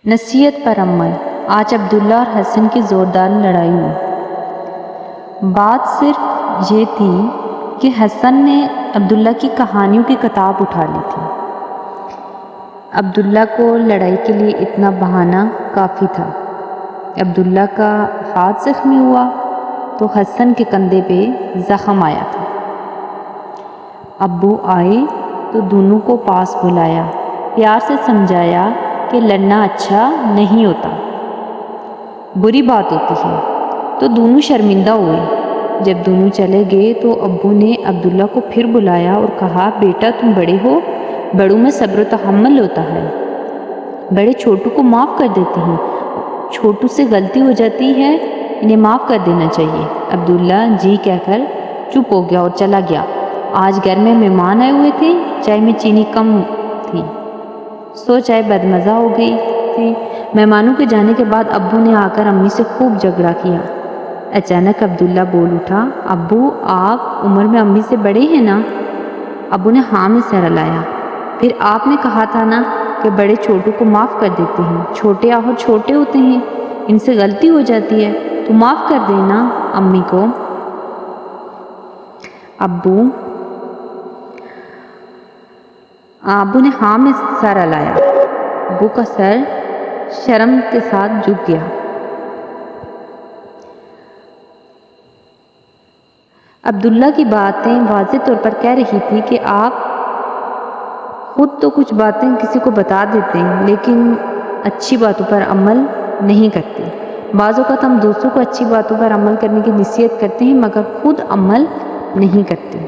نصیحت پر عمل۔ آج عبداللہ اور حسن کی زوردار لڑائی ہوئی۔ بات صرف یہ تھی کہ حسن نے عبداللہ کی کہانیوں کی کتاب اٹھا لی تھی۔ عبداللہ کو لڑائی کے لیے اتنا بہانہ کافی تھا۔ عبداللہ کا ہاتھ زخمی ہوا تو حسن کے کندھے پہ زخم آیا تھا۔ ابو آئے تو دونوں کو پاس بلایا، پیار سے سمجھایا کہ لڑنا اچھا نہیں ہوتا، بری بات ہوتی ہے، تو دونوں شرمندہ ہوئے۔ جب دونوں چلے گئے تو ابو نے عبداللہ کو پھر بلایا اور کہا، بیٹا تم بڑے ہو، بڑوں میں صبر و تحمل ہوتا ہے، بڑے چھوٹوں کو معاف کر دیتے ہیں، چھوٹوں سے غلطی ہو جاتی ہے، انہیں معاف کر دینا چاہیے۔ عبداللہ جی کہہ کر چپ ہو گیا اور چلا گیا۔ آج گھر میں مہمان آئے ہوئے تھے، چائے میں چینی کم تھی، سو چائے بدمزہ ہو گئی تھی۔ مہمانوں کے جانے کے بعد ابو نے آ کر امی سے خوب جھگڑا کیا۔ اچانک عبداللہ بول اٹھا، ابو آپ عمر میں امی سے بڑے ہیں نا؟ ابو نے ہاں میں سر ہلایا۔ پھر آپ نے کہا تھا نا کہ بڑے چھوٹوں کو معاف کر دیتے ہیں، چھوٹے آخر چھوٹے ہوتے ہیں، ان سے غلطی ہو جاتی ہے، تو معاف کر دینا امی کو۔ ابو نے ہاں میں سر ہلایا۔ ابو کا سر شرم کے ساتھ جھک گیا۔ عبداللہ کی باتیں واضح طور پر کہہ رہی تھی کہ آپ خود تو کچھ باتیں کسی کو بتا دیتے ہیں لیکن اچھی باتوں پر عمل نہیں کرتے۔ بعض اوقات ہم دوسروں کو اچھی باتوں پر عمل کرنے کی نصیحت کرتے ہیں مگر خود عمل نہیں کرتے۔